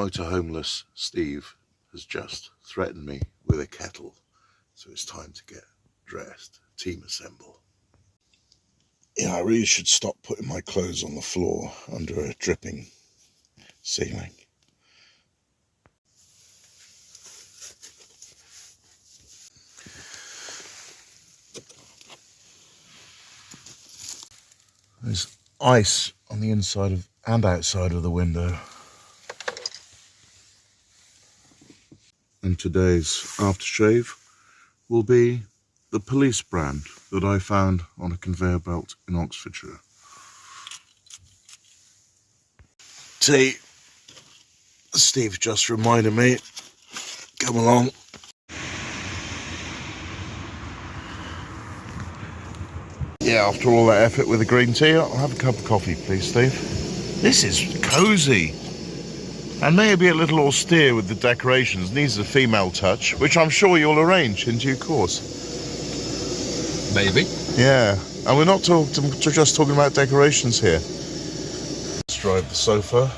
motorhomeless Steve has just threatened me with a kettle, so it's time to get dressed. Team assemble. Yeah, I really should stop putting my clothes on the floor under a dripping ceiling. There's ice on the inside of and outside of the window. And today's aftershave will be the police brand that I found on a conveyor belt in Oxfordshire. See, Steve just reminded me, come along. Yeah, after all that effort with the green tea, I'll have a cup of coffee, please, Steve. This is cosy. And maybe a little austere with the decorations. Needs a female touch, which I'm sure you'll arrange in due course. Maybe. Yeah, and we're not just talking about decorations here. Let's drive the sofa.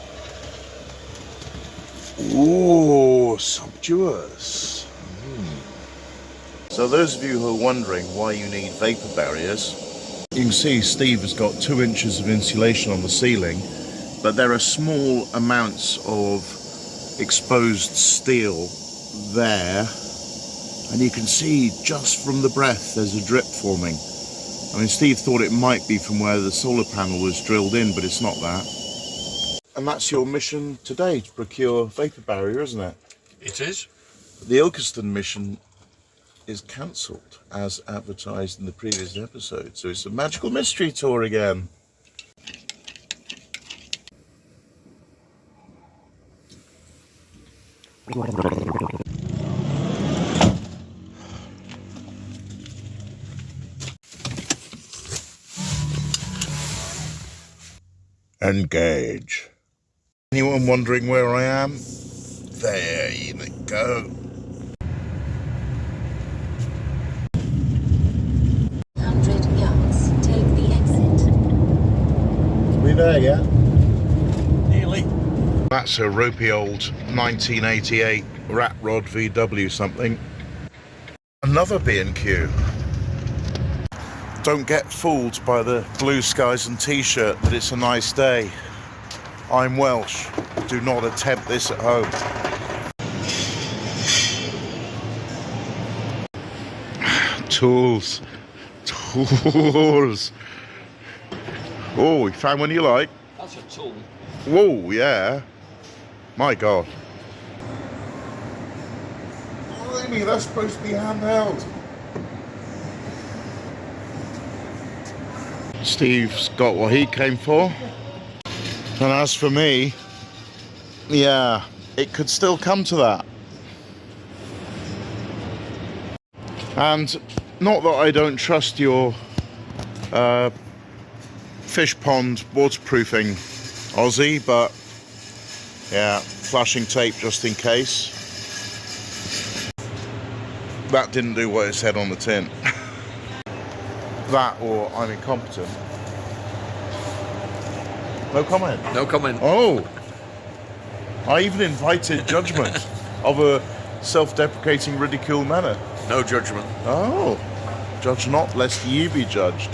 Ooh, sumptuous. So those of you who are wondering why you need vapor barriers, you can see Steve has got 2 inches of insulation on the ceiling, but there are small amounts of exposed steel there, and you can see just from the breath there's a drip forming. I mean, Steve thought it might be from where the solar panel was drilled in, but it's not that. And that's your mission today, to procure vapor barrier, isn't it? It is. The Ilkeston mission is cancelled as advertised in the previous episode, so it's a magical mystery tour again. Engage. Anyone wondering where I am? There you go. 100 yards, take the exit. We there yet? Nearly. That's a ropey old 1988 Rat Rod VW something. Another B&Q. Don't get fooled by the blue skies and t-shirt that it's a nice day. I'm Welsh. Do not attempt this at home. Tools. Tools. Oh, you found one you like? That's a tool. Whoa, yeah. My God. Really, that's supposed to be handheld. Steve's got what he came for. And as for me, yeah, it could still come to that. And not that I don't trust your fish pond waterproofing Aussie, but yeah, flashing tape just in case. That didn't do what it said on the tin. That or I'm incompetent. No comment. No comment. Oh, I even invited judgment of a self-deprecating, ridicule manner. No judgment. Oh, judge not lest ye be judged.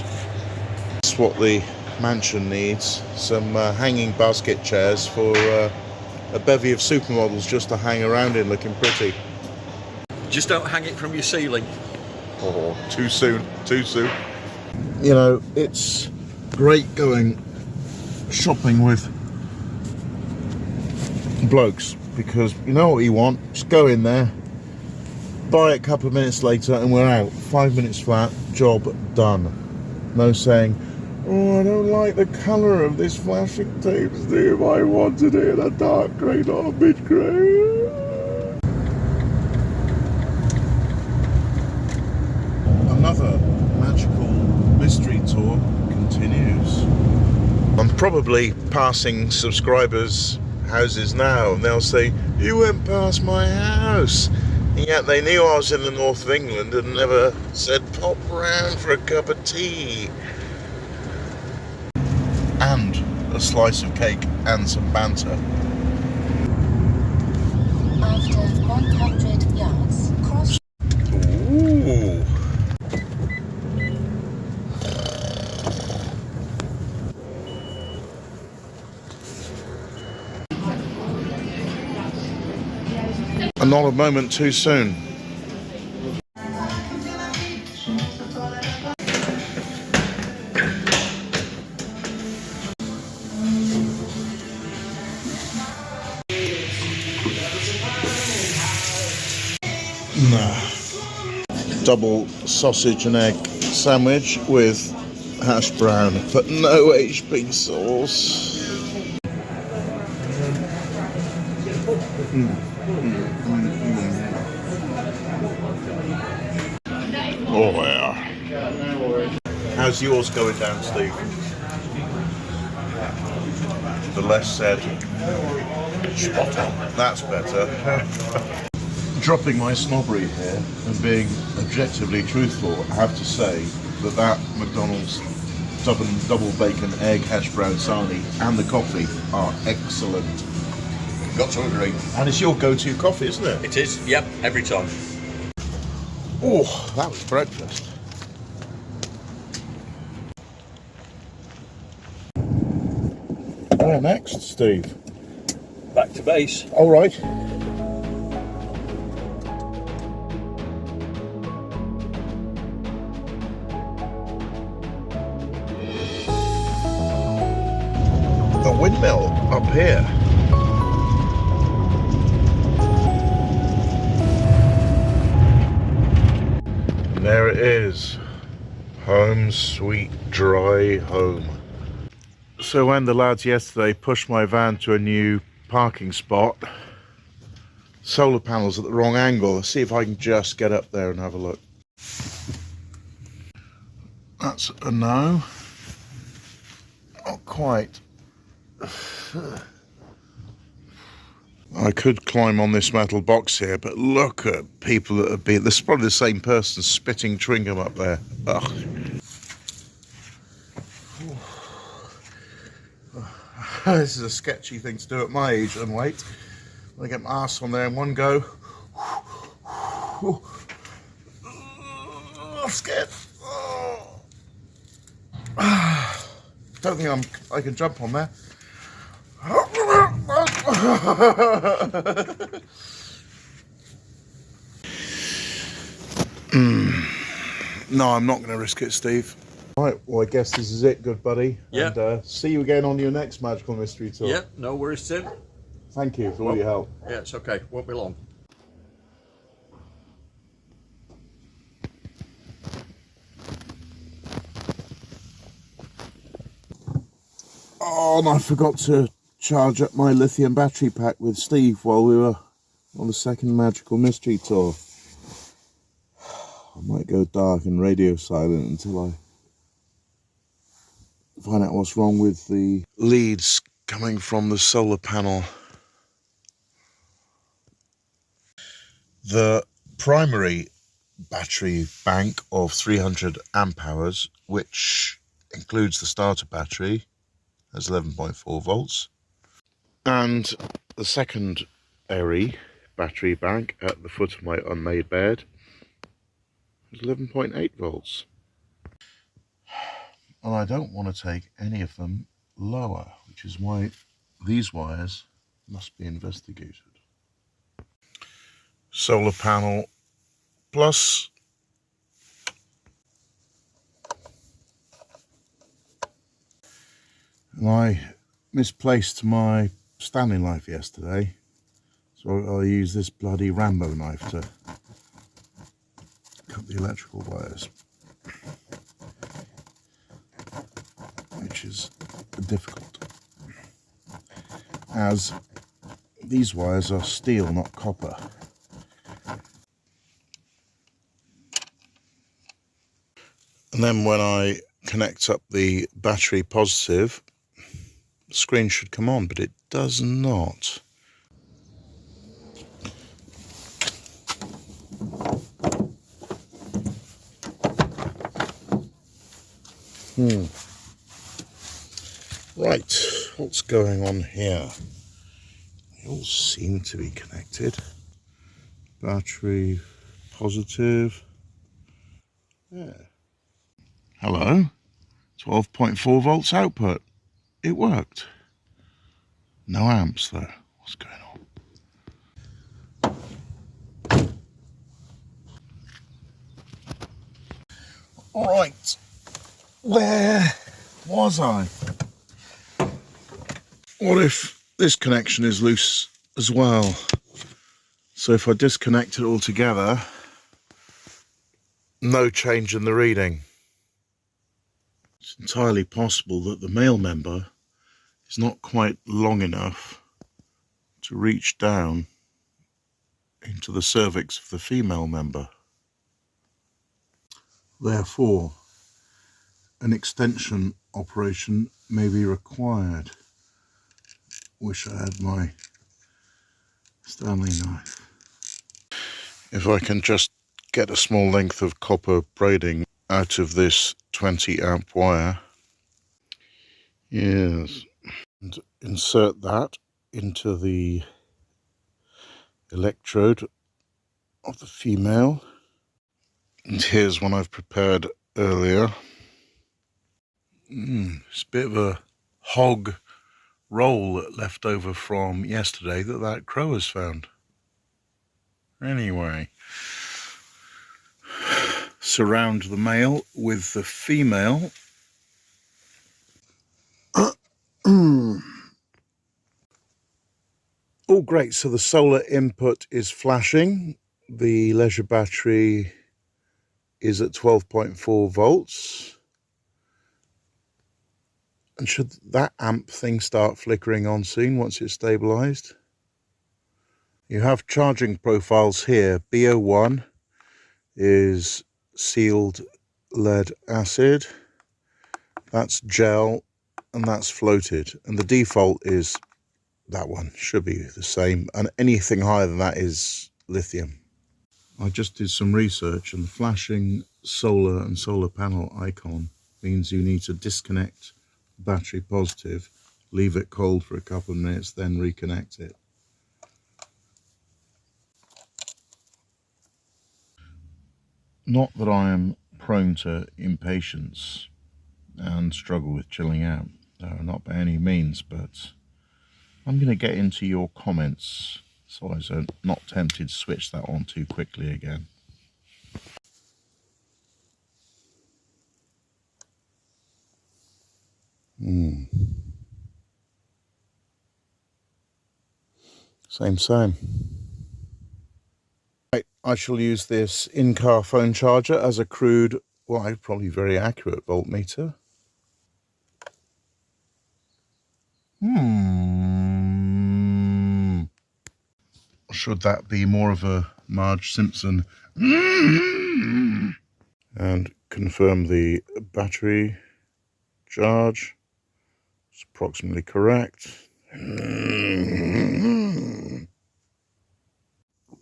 That's what the mansion needs. Some hanging basket chairs for a bevy of supermodels just to hang around in looking pretty. Just don't hang it from your ceiling. Oh, too soon, too soon. You know, it's great going shopping with blokes because you know what you want, just go in there, buy it a couple of minutes later and we're out. 5 minutes flat, job done. No saying, oh, I don't like the colour of this flashing tape, Steve, I wanted it in a dark grey, not a mid grey. Another magical mystery tour continues. I'm probably passing subscribers' houses now and they'll say, you went past my house, and yet they knew I was in the north of England and never said pop round for a cup of tea and a slice of cake and some banter. And not a moment too soon. Nah. Double sausage and egg sandwich with hash brown, but no HP sauce. Oh yeah. How's yours going down, Steve? The less said. Spot on. That's better. Dropping my snobbery here and being objectively truthful, I have to say that McDonald's double bacon egg hash brown sarnie and the coffee are excellent. Got to agree. And it's your go-to coffee, isn't it? It is, yep, every time. Oh, that was breakfast. Where next, Steve? Back to base. All right. A windmill up here. And there it is. Home sweet dry home. So when the lads yesterday pushed my van to a new parking spot, solar panels at the wrong angle. Let's see if I can just get up there and have a look. That's a no. Not quite. I could climb on this metal box here, but look at people that have been... This is probably the same person spitting chewing gum up there. Ugh. This is a sketchy thing to do at my age and weight. I get my arse on there in one go. I'm scared. Don't think I can jump on there. No, I'm not going to risk it, Steve. Right, well, I guess this is it, good buddy. Yeah. And see you again on your next Magical Mystery Tour. Yeah, no worries, Tim. Thank you for all your help. Yeah, it's okay. Won't be long. Oh, and I forgot to charge up my lithium battery pack with Steve while we were on the second Magical Mystery Tour. I might go dark and radio silent until I find out what's wrong with the leads coming from the solar panel. The primary battery bank of 300 amp hours, which includes the starter battery, has 11.4 volts. And the secondary battery bank at the foot of my unmade bed is 11.8 volts. And I don't want to take any of them lower, which is why these wires must be investigated. Solar panel plus and I misplaced my Stanley knife yesterday, so I'll use this bloody Rambo knife to cut the electrical wires, which is difficult as these wires are steel, not copper. And then when I connect up the battery positive, the screen should come on, but it does not. Right, what's going on here? They all seem to be connected. Battery positive. Yeah. Hello? 12.4 volts output. It worked. No amps though. What's going on? Right, where was I? What if this connection is loose as well? So if I disconnect it altogether, no change in the reading. It's entirely possible that the male member is not quite long enough to reach down into the cervix of the female member. Therefore, an extension operation may be required. Wish I had my Stanley knife. If I can just get a small length of copper braiding out of this 20 amp wire. Yes. And insert that into the electrode of the female. And here's one I've prepared earlier. It's a bit of a hog roll left over from yesterday that crow has found. Anyway, surround the male with the female. Oh great, so the solar input is flashing. The leisure battery is at 12.4 volts. And should that amp thing start flickering on soon once it's stabilized? You have charging profiles here. BO1 is sealed lead acid. That's gel and that's floated. And the default is that one, should be the same. And anything higher than that is lithium. I just did some research and the flashing solar and solar panel icon means you need to disconnect the battery positive, leave it cold for a couple of minutes, then reconnect it. Not that I am prone to impatience and struggle with chilling out, no, not by any means, but I'm going to get into your comments so I'm not tempted to switch that on too quickly again. Same. Right, I shall use this in-car phone charger as a crude, well, probably very accurate voltmeter. Should that be more of a Marge Simpson? And confirm the battery charge. It's approximately correct.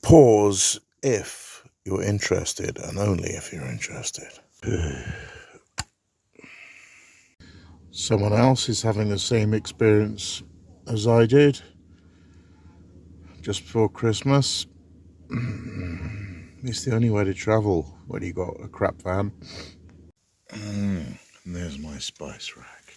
Pause if you're interested, and only if you're interested. Someone else is having the same experience as I did just before Christmas. It's the only way to travel when you got a crap van. And there's my spice rack.